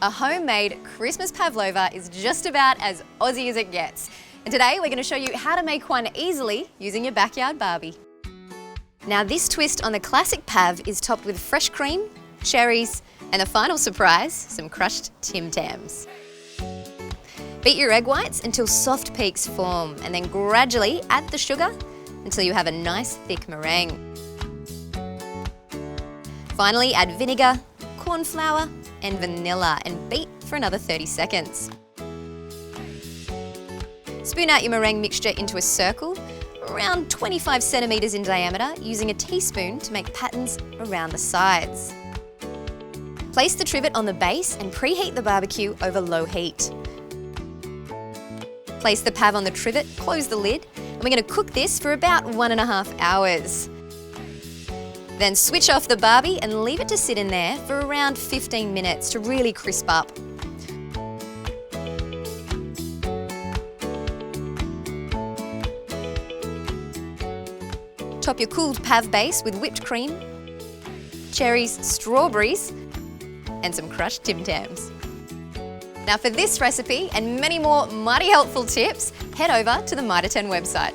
A homemade Christmas pavlova is just about as Aussie as it gets. And today we're going to show you how to make one easily using your backyard Barbie. Now this twist on the classic pav is topped with fresh cream, cherries, and the final surprise, some crushed Tim Tams. Beat your egg whites until soft peaks form and then gradually add the sugar until you have a nice thick meringue. Finally add vinegar, corn flour and vanilla and beat for another 30 seconds. Spoon out your meringue mixture into a circle around 25 centimetres in diameter using a teaspoon to make patterns around the sides. Place the trivet on the base and preheat the barbecue over low heat. Place the pav on the trivet, close the lid, and we're going to cook this for about 1.5 hours. Then switch off the Barbie and leave it to sit in there for around 15 minutes to really crisp up. Top your cooled pav base with whipped cream, cherries, strawberries, and some crushed Tim Tams. Now for this recipe and many more mighty helpful tips, head over to the Mitre 10 website.